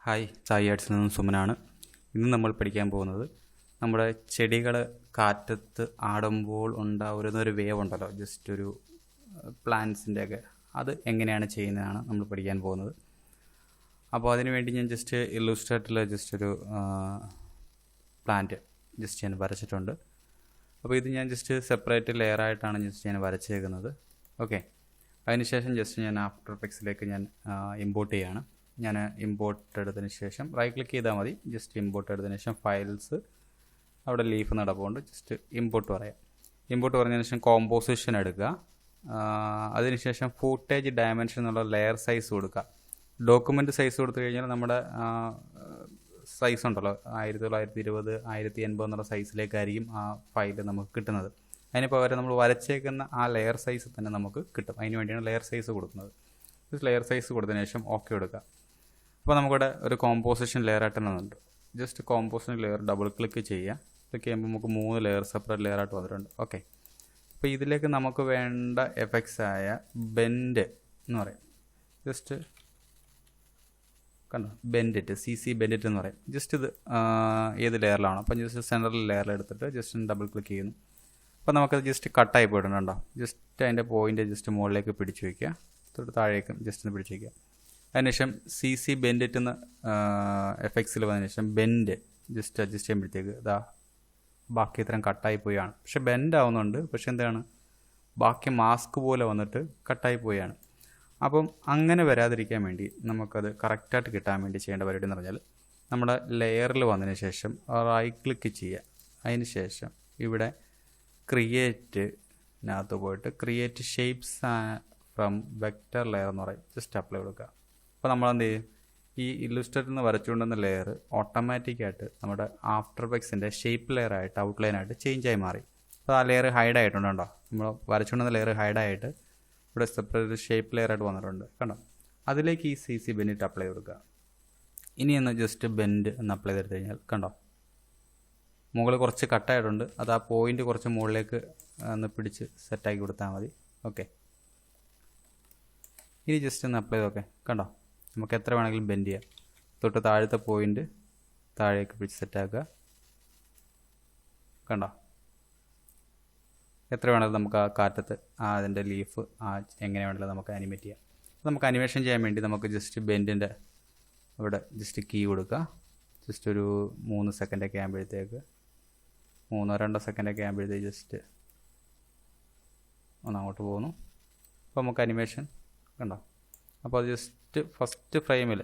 Hi, സൈയാർട്സിൽ നിന്നും സുമനാണ്. ഇന്ന് നമ്മൾ പഠിക്കാൻ പോകുന്നത് നമ്മുടെ ചെടികൾ കാറ്റത്ത് ആടുമ്പോൾ ഉണ്ടാവുന്ന ഒരു വേവ് ഉണ്ടല്ലോ, ജസ്റ്റ് ഒരു പ്ലാന്റ്സിൻ്റെയൊക്കെ, അത് എങ്ങനെയാണ് ചെയ്യുന്നതാണ് നമ്മൾ പഠിക്കാൻ പോകുന്നത്. അപ്പോൾ അതിന് വേണ്ടി ഞാൻ ജസ്റ്റ് ഇല്ലുസ്ട്രേറ്ററിൽ ജസ്റ്റ് ഒരു പ്ലാന്റ് ജസ്റ്റ് ഞാൻ വരച്ചിട്ടുണ്ട്. അപ്പോൾ ഇത് ഞാൻ ജസ്റ്റ് സെപ്പറേറ്റ് ലെയറായിട്ടാണ് ജസ്റ്റ് ഞാൻ വരച്ചേക്കുന്നത്. ഓക്കെ, അതിനുശേഷം ജസ്റ്റ് ഞാൻ ആഫ്റ്റർ എഫക്ട്സിലേക്ക് ഞാൻ ഇമ്പോർട്ട് ചെയ്യുകയാണ്. ഞാൻ ഇമ്പോർട്ട് എടുത്തതിന് ശേഷം റൈറ്റ് ക്ലിക്ക് ചെയ്താൽ മതി. ജസ്റ്റ് ഇമ്പോർട്ട് എടുത്തതിന് ശേഷം ഫയൽസ്, അവിടെ ലീഫ് നടപ്പുണ്ട്, ജസ്റ്റ് ഇമ്പോർട്ട് പറയാം. ഇമ്പോർട്ട് പറഞ്ഞതിന് ശേഷം കോമ്പോസിഷൻ എടുക്കുക. അതിനുശേഷം ഫൂട്ടേജ് ഡയമെൻഷൻ എന്നുള്ള ലെയർ സൈസ് കൊടുക്കുക. ഡോക്യുമെൻറ്റ് സൈസ് കൊടുത്തു കഴിഞ്ഞാൽ നമ്മുടെ സൈസ് ഉണ്ടല്ലോ, 1920 1080 എന്നുള്ള സൈസിലേക്കായിരിക്കും ആ ഫയൽ നമുക്ക് കിട്ടുന്നത്. അതിന് പകരം നമ്മൾ വരച്ചേക്കുന്ന ആ ലെയർ സൈസ് തന്നെ നമുക്ക് കിട്ടും. അതിന് വേണ്ടിയാണ് ലെയർ സൈസ് കൊടുക്കുന്നത്. ലെയർ സൈസ് കൊടുത്തതിന് ശേഷം ഓക്കെ കൊടുക്കുക. അപ്പോൾ നമുക്കിവിടെ ഒരു കോമ്പോസിഷൻ ലെയർ ആയിട്ട് വന്നിട്ടുണ്ട്. Just composition layer double click ചെയ്യുക. ക്ലിക്ക് ചെയ്യുമ്പോൾ നമുക്ക് 3 ലെയർ സെപ്പറേറ്റ് ലെയർ ആയിട്ട് വന്നിട്ടുണ്ട്. ഓക്കെ, അപ്പോൾ ഇതിലേക്ക് നമുക്ക് വേണ്ട എഫക്ട്സ് ആയ ബെൻഡ് എന്ന് പറയും. ജസ്റ്റ് കണ്ടോ, ബെൻഡിറ്റ്, CC ബെൻഡിറ്റ് എന്ന് പറയും. ജസ്റ്റ് ഇത് ഏത് ലെയറിലാണ്, അപ്പം ജസ്റ്റ് സെൻട്രൽ ലെയറിൽ എടുത്തിട്ട് ജസ്റ്റ് ഡബിൾ ക്ലിക്ക് ചെയ്യുന്നു. അപ്പോൾ നമുക്കത് ജസ്റ്റ് കട്ടായി പോയിട്ടുണ്ടോ. ജസ്റ്റ് അതിൻ്റെ പോയിൻ്റ് ജസ്റ്റ് മുകളിലേക്ക് പിടിച്ച് വയ്ക്കുക, തൊട്ട് താഴേക്കും ജസ്റ്റ് ഒന്ന് പിടിച്ച് വയ്ക്കുക. അതിനുശേഷം CC ബെൻഡിറ്റ് എന്ന് എഫക്ട്സിൽ വന്നതിന് ശേഷം ബെൻഡ് ജസ്റ്റ് അഡ്ജസ്റ്റ് ചെയ്യുമ്പോഴത്തേക്ക് ഇതാ ബാക്കി ഇത്രയും കട്ടായി പോയാണ്. പക്ഷെ ബെൻഡ് ആവുന്നുണ്ട്, പക്ഷെ എന്താണ് ബാക്കി മാസ്ക് പോലെ വന്നിട്ട് കട്ടായി പോയാണ്. അപ്പം അങ്ങനെ വരാതിരിക്കാൻ വേണ്ടി നമുക്കത് കറക്റ്റായിട്ട് കിട്ടാൻ വേണ്ടി ചെയ്യേണ്ട പരിപാടി എന്ന് പറഞ്ഞാൽ, നമ്മുടെ ലെയറിൽ വന്നതിന് ശേഷം റൈറ്റ് ക്ലിക്ക് ചെയ്യുക. അതിന് ശേഷം ഇവിടെ ക്രിയേറ്റിനകത്ത് പോയിട്ട് create shapes from vector layer എന്ന് പറയും. ജസ്റ്റ് അപ്ലൈ കൊടുക്കുക. അപ്പോൾ നമ്മളെന്ത് ചെയ്യും, ഈ ഇല്ലുസ്ട്രേറ്ററിൽ നിന്ന് വരച്ചുകൊണ്ടുവന്ന ലെയർ ഓട്ടോമാറ്റിക്കായിട്ട് നമ്മുടെ ആഫ്റ്റർ എഫക്ട്സിൻ്റെ ഷേപ്പ് ലെയറായിട്ട് ഔട്ട്ലൈനായിട്ട് ചേഞ്ചായി മാറി. അപ്പോൾ ആ ലെയർ ഹൈഡ് ആയിട്ടുണ്ട് കണ്ടോ. നമ്മൾ വരച്ചുകൊണ്ടുവന്ന ലെയർ ഹൈഡായിട്ട് ഇവിടെ സെപ്പറേറ്റ് ഷേപ്പ് ലെയറായിട്ട് വന്നിട്ടുണ്ട് കണ്ടോ. അതിലേക്ക് ഈ CC ബെൻഡിറ്റ് അപ്ലൈ കൊടുക്കുക. ഇനി ഒന്ന് ജസ്റ്റ് ബെൻഡ് എന്ന് അപ്ലൈ ചെയ്ത് കഴിഞ്ഞാൽ കണ്ടോ, മുകളിൽ കുറച്ച് കട്ടായിട്ടുണ്ട്. അത് ആ പോയിൻ്റ് കുറച്ച് മുകളിലേക്ക് ഒന്ന് പിടിച്ച് സെറ്റാക്കി കൊടുത്താൽ മതി. ഓക്കെ, ഇനി ജസ്റ്റ് ഒന്ന് അപ്ലൈ ചെയ്ത്. ഓക്കെ, കണ്ടോ, നമുക്ക് എത്ര വേണമെങ്കിലും ബെൻഡ് ചെയ്യാം. തൊട്ട് താഴത്തെ പോയിൻ്റ് താഴേക്ക് പിടിച്ച് സെറ്റാക്കുക. കണ്ടോ, എത്ര വേണമെങ്കിലും നമുക്ക് ആ കാറ്റത്ത് അതിൻ്റെ ലീഫ് എങ്ങനെ വേണമെങ്കിലും നമുക്ക് അനിമേറ്റ് ചെയ്യാം. നമുക്ക് അനിമേഷൻ ചെയ്യാൻ വേണ്ടി നമുക്ക് ജസ്റ്റ് ബെൻഡിൻ്റെ ഇവിടെ ജസ്റ്റ് കീ കൊടുക്കുക. ജസ്റ്റ് ഒരു 3 സെക്കൻഡൊക്കെ ആകുമ്പോഴത്തേക്ക്, 3-2 സെക്കൻഡൊക്കെ ആകുമ്പോഴത്തേക്ക് ജസ്റ്റ് ഒന്ന് അങ്ങോട്ട് പോകുന്നു. അപ്പോൾ നമുക്ക് അനിമേഷൻ കണ്ടോ. അപ്പോൾ അത് ജസ്റ്റ് ഫസ്റ്റ് ഫ്രെയിമിൽ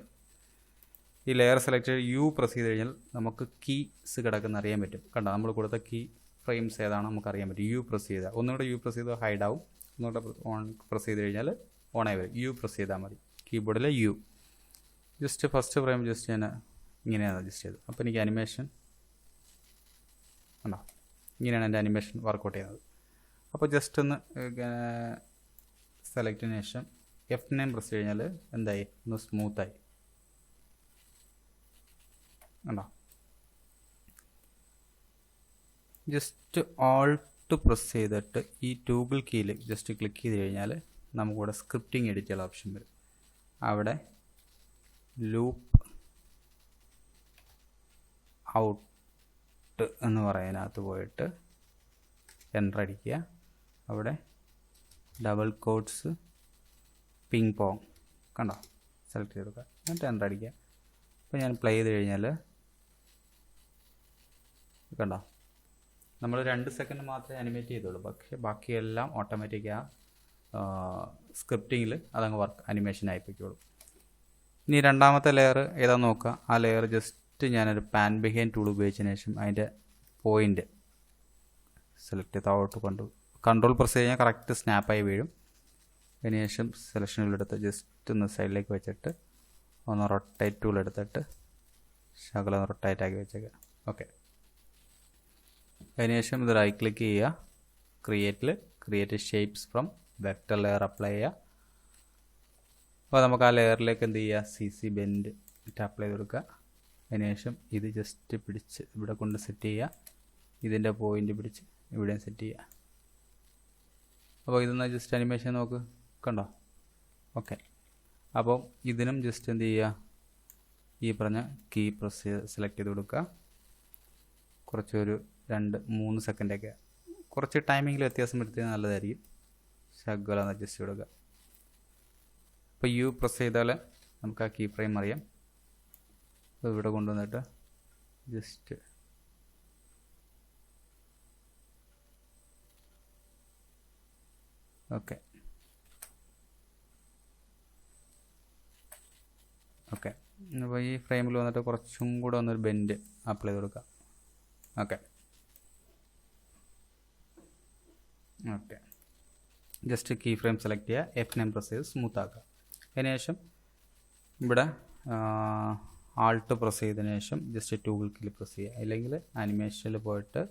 ഈ ലെയർ സെലക്ട് ചെയ്ത് പ്രസ് ചെയ്ത് കഴിഞ്ഞാൽ നമുക്ക് കീസ് കിടക്കുന്ന അറിയാൻ പറ്റും. കണ്ടോ, നമ്മൾ കൊടുത്ത കീ ഫ്രെയിംസ് ഏതാണ് നമുക്ക് അറിയാൻ പറ്റും. പ്രസ് ചെയ്താൽ ഒന്നുകൂടെ പ്രസ് ചെയ്താൽ ഹൈഡ് ആവും. ഒന്നുകൂടെ പ്രസ് ചെയ്ത് കഴിഞ്ഞാൽ ഓണായി വരും. പ്രസ് ചെയ്താൽ മതി, കീബോർഡിലെ ജസ്റ്റ് ഫസ്റ്റ് ഫ്രെയിം ജസ്റ്റ് ഞാൻ ഇങ്ങനെയാണ് അഡ്ജസ്റ്റ് ചെയ്തത്. അപ്പോൾ എനിക്ക് അനിമേഷൻ കണ്ടോ, ഇങ്ങനെയാണ് എൻ്റെ അനിമേഷൻ വർക്കൗട്ട് ചെയ്യുന്നത്. അപ്പോൾ ജസ്റ്റ് ഒന്ന് സെലക്റ്റിന് ശേഷം F9 പ്രസ് കഴിഞ്ഞാൽ എന്തായി, ഒന്ന് സ്മൂത്തായി കണ്ടോ. ജസ്റ്റ് ഓൾട്ട് പ്രസ് ചെയ്തിട്ട് ഈ ടൂബിൾ കീയിൽ ജസ്റ്റ് ക്ലിക്ക് ചെയ്ത് കഴിഞ്ഞാൽ നമുക്കിവിടെ സ്ക്രിപ്റ്റിംഗ് എഡിറ്റുള്ള ഓപ്ഷൻ വരും. അവിടെ ലൂപ്പ് ഔട്ട് എന്ന് പറയുന്നതിനകത്ത് പോയിട്ട് എൻ്റർ അടിക്കുക. അവിടെ ഡബിൾ കോട്ട്സ് പിങ് പോങ് കണ്ടോ, സെലക്ട് ചെയ്ത് കൊടുക്കുക, എന്നിട്ട് എൻ്റർ അടിക്കുക. അപ്പോൾ ഞാൻ പ്ലേ ചെയ്ത് കഴിഞ്ഞാൽ കണ്ടോ, നമ്മൾ 2 സെക്കൻഡ് മാത്രമേ അനിമേറ്റ് ചെയ്തുള്ളൂ. പക്ഷേ ബാക്കിയെല്ലാം ഓട്ടോമാറ്റിക് സ്ക്രിപ്റ്റിങ്ങിൽ അതങ്ങ് അനിമേഷൻ ആയിപ്പോയിക്കോളും. ഇനി രണ്ടാമത്തെ ലെയർ ഏതാണെന്ന് നോക്കുക. ആ ലെയർ ജസ്റ്റ് ഞാനൊരു പാൻ ബിഹൈൻഡ് ടൂൾ ഉപയോഗിച്ചതിന് ശേഷം അതിൻ്റെ പോയിൻ്റ് സെലക്ട് ചെയ്ത് താഴോട്ട് കൺട്രോൾ പ്രസ് കഴിഞ്ഞാൽ കറക്റ്റ് സ്നാപ്പായി വീഴും. അതിനുശേഷം സെലക്ഷനിലെടുത്ത് ജസ്റ്റ് ഒന്ന് സൈഡിലേക്ക് വെച്ചിട്ട് ഒന്ന് റൊട്ടേറ്റ് ടൂൾ എടുത്തിട്ട് ശകലം റൊട്ടേറ്റ് ആക്കി വെച്ചേക്കുക. ഓക്കെ, അതിനുശേഷം ഇത് റൈറ്റ് ക്ലിക്ക് ചെയ്യുക. Create shapes from vector layer apply ചെയ്യുക. അപ്പോൾ നമുക്ക് ആ ലെയറിലേക്ക് എന്ത് ചെയ്യുക, CC ബെൻഡ് അപ്ലൈ ചെയ്ത് കൊടുക്കുക. അതിനുശേഷം ഇത് ജസ്റ്റ് പിടിച്ച് ഇവിടെ കൊണ്ട് സെറ്റ് ചെയ്യുക. ഇതിൻ്റെ പോയിൻ്റ് പിടിച്ച് ഇവിടെയും സെറ്റ് ചെയ്യുക. അപ്പോൾ ഇതൊന്ന് ജസ്റ്റ് അനിമേഷൻ നോക്ക് കണ്ടോ. ഓക്കെ, അപ്പോൾ ഇതിനും ജസ്റ്റ് എന്ത് ചെയ്യുക, ഈ പറഞ്ഞ കീ പ്രസ് സെലക്ട് ചെയ്ത് കൊടുക്കുക. കുറച്ചൊരു 2-3 സെക്കൻഡൊക്കെ കുറച്ച് ടൈമിങ്ങിൽ വ്യത്യാസം വരുത്തിയാൽ നല്ലതായിരിക്കും. ശകലം ഒന്ന് അഡ്ജസ്റ്റ് ചെയ്ത് കൊടുക്കുക. അപ്പോൾ യു പ്രസ് ചെയ്താൽ നമുക്ക് ആ കീ ഫ്രെയിം അറിയാം. അപ്പോൾ ഇവിടെ കൊണ്ടുവന്നിട്ട് ജസ്റ്റ് ഓക്കെ ഓക്കെ. അപ്പോൾ ഈ ഫ്രെയിമിൽ വന്നിട്ട് കുറച്ചും കൂടെ ഒന്നൊരു ബെൻഡ് അപ്ലൈ ചെയ്ത് കൊടുക്കുക. Okay okay. Just key frame select ചെയ്യുക, F9 പ്രസ് ചെയ്ത് സ്മൂത്ത് ആക്കുക. അതിനുശേഷം ഇവിടെ ആൾട്ട് പ്രസ് ചെയ്തതിന് ശേഷം ജസ്റ്റ് ടൂൾ കീ പ്രസ് ചെയ്യുക. അല്ലെങ്കിൽ ആനിമേഷനിൽ പോയിട്ട്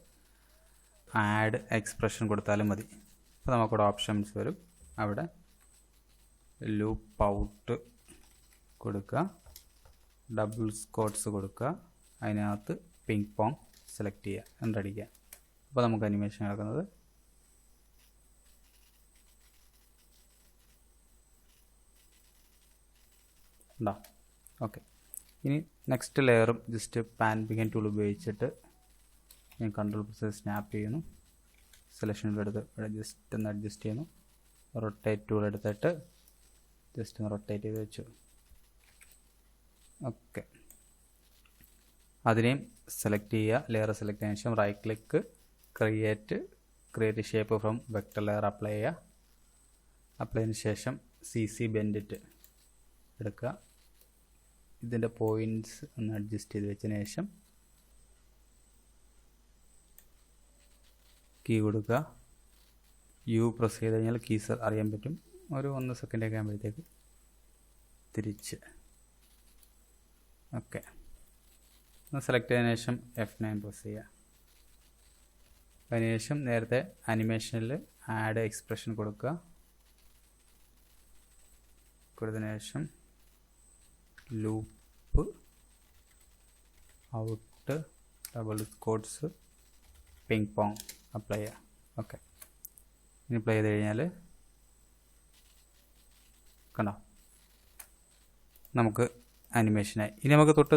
ആഡ് എക്സ്പ്രഷൻ കൊടുത്താലും മതി. അപ്പോൾ നമുക്കിവിടെ ഓപ്ഷൻസ് വരും. അവിടെ ലൂപ്പ് ഔട്ട് കൊടുക്കുക, ഡബിൾ സ്കോട്ട്സ് കൊടുക്കുക, അതിനകത്ത് പിങ് പോങ് സെലക്ട് ചെയ്യുക, എൻ്റടിക്കുക. അപ്പോൾ നമുക്ക് അനിമേഷൻ നടക്കുന്നത് ഉണ്ടോ. ഓക്കെ. ഇനി നെക്സ്റ്റ് ലെയറും ജസ്റ്റ് പാൻ ബിഗൻ ടൂൾ ഉപയോഗിച്ചിട്ട് ഞാൻ കൺട്രോൾ പ്രസ് സ്നാപ്പ് ചെയ്യുന്നു. സെലക്ഷനിലെടുത്ത് ഇവിടെ ജസ്റ്റ് ഒന്ന് അഡ്ജസ്റ്റ് ചെയ്യുന്നു. റൊട്ടേറ്റ് ടൂൾ എടുത്തിട്ട് ജസ്റ്റ് ഒന്ന് റൊട്ടേറ്റ് ചെയ്ത് വെച്ചു. ഓക്കെ. അതിനെയും സെലക്ട് ചെയ്യുക. ലെയർ സെലക്ട് ചെയ്തതിനു ശേഷം right click, create shape from vector layer apply ചെയ്യുക. അപ്ലൈ ചെയ്തതിനു ശേഷം CC ബെൻഡിറ്റ് എടുക്കുക. ഇതിൻ്റെ പോയിൻറ്റ്സ് ഒന്ന് അഡ്ജസ്റ്റ് ചെയ്ത് വെച്ചതിന് ശേഷം കീ കൊടുക്കുക. യു പ്രസ് ചെയ്ത് കഴിഞ്ഞാൽ കീസ് അറിയാൻ പറ്റും. ഒരു 1 സെക്കൻഡൊക്കെ ആകുമ്പോഴത്തേക്ക് തിരിച്ച് ഓക്കെ സെലക്ട് ചെയ്തതിനു ശേഷം F9 പ്രസ് ചെയ്യുക. അതിനുശേഷം നേരത്തെ അനിമേഷനിൽ ആഡ് എക്സ്പ്രഷൻ കൊടുത്തതിനു ശേഷം loop out double quotes ping pong apply ചെയ്യുക. ഓക്കെ. ഇനി പ്ലേ ചെയ്ത് കഴിഞ്ഞാൽ കണ്ടോ നമുക്ക് അനിമേഷനായി. ഇനി നമുക്ക് തൊട്ട്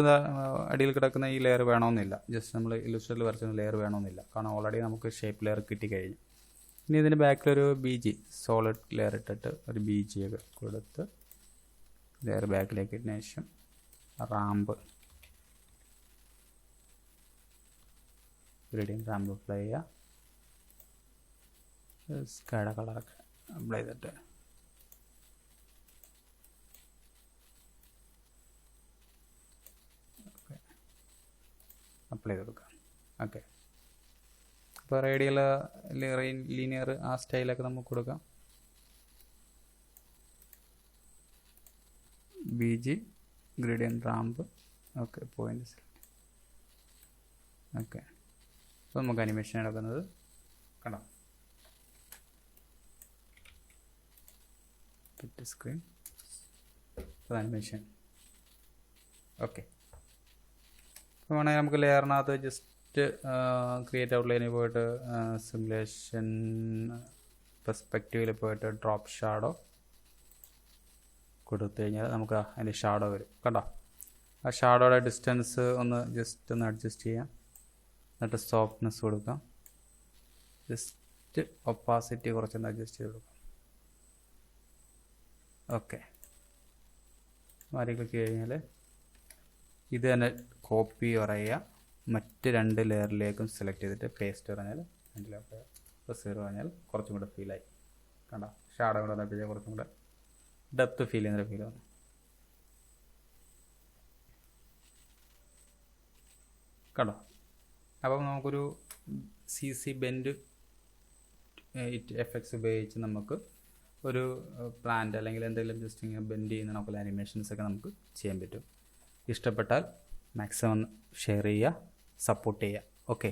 അടിയിൽ കിടക്കുന്ന ഈ ലെയർ വേണമെന്നില്ല. ജസ്റ്റ് നമ്മൾ ഇല്ലുസ്ട്രേറ്ററിൽ വരച്ച ലെയർ വേണമെന്നില്ല. കാരണം ഓൾറെഡി നമുക്ക് ഷേപ്പ് ലെയർ കിട്ടിക്കഴിഞ്ഞു. ഇനി ഇതിന് ബാക്കിലൊരു BG സോളിഡ് ലെയർ ഇട്ടിട്ട് ഒരു BG ഒക്കെ കൊടുത്ത് ലെയർ ബാക്കിലേക്ക് ഇട്ടതിന് ശേഷം റാമ്പ് ഗ്രീഡിങ് റാമ്പ് അപ്ലൈ ചെയ്യുക. സ്കൈയുടെ കളറൊക്കെ അപ്ലൈ ചെയ്തിട്ട് അപ്ലൈ ചെയ്ത് കൊടുക്കാം. ഓക്കെ. ഇപ്പോൾ റേഡിയൽ ലീനിയർ ആ സ്റ്റൈലൊക്കെ നമുക്ക് കൊടുക്കാം. BG gradient ramp okay points okay. അപ്പോൾ നമുക്ക് അനിമേഷൻ നടക്കുന്നത് കണ്ടോ. Screen animation okay. അപ്പോൾ വേണമെങ്കിൽ നമുക്ക് ലെയറിനകത്ത് ജസ്റ്റ് ക്രിയേറ്റ് ഔട്ട്ലൈനിൽ പോയിട്ട് സിമുലേഷൻ പെർസ്പെക്റ്റീവിൽ പോയിട്ട് ഡ്രോപ്പ് ഷാഡോ കൊടുത്തു കഴിഞ്ഞാൽ നമുക്ക് അതിൻ്റെ ഷാഡോ വരും കണ്ടോ. ആ ഷാഡോയുടെ ഡിസ്റ്റൻസ് ജസ്റ്റ് ഒന്ന് അഡ്ജസ്റ്റ് ചെയ്യാം. എന്നിട്ട് സോഫ്റ്റ്നെസ് കൊടുക്കാം. ജസ്റ്റ് ഒപ്പാസിറ്റി കുറച്ചൊന്ന് അഡ്ജസ്റ്റ് ചെയ്ത് കൊടുക്കാം. ഓക്കെ. മാറി ക്ലിക്ക് കഴിഞ്ഞാൽ ഇത് തന്നെ കോപ്പി പറയുക. മറ്റ് 2 ലെയറിലേക്കും സെലക്ട് ചെയ്തിട്ട് പേസ്റ്റ് പറഞ്ഞാൽ 2 ലെയർ പ്ലസ് 0 പറഞ്ഞാൽ കുറച്ചും കൂടെ ഫീലായി കണ്ടോ. ഷാഡോ കൂടെ വന്നപ്പോഴേ കുറച്ചും കൂടെ ഡെപ്ത് ഫീൽ ചെയ്യുന്നൊരു ഫീൽ വന്നു കണ്ടോ. അപ്പം നമുക്കൊരു CC ബെൻഡ് എഫക്ട്സ് ഉപയോഗിച്ച് നമുക്ക് ഒരു പ്ലാന്റ് അല്ലെങ്കിൽ എന്തെങ്കിലും ജസ്റ്റ് ഇങ്ങനെ ബെൻഡ് ചെയ്യുന്ന നമുക്കുള്ള അനിമേഷൻസ് ഒക്കെ നമുക്ക് ചെയ്യാൻ പറ്റും. ഇഷ്ടപ്പെട്ടാൽ മാക്സിമം ഷെയർ ചെയ്യുക, സപ്പോർട്ട് ചെയ്യുക. ഓക്കെ.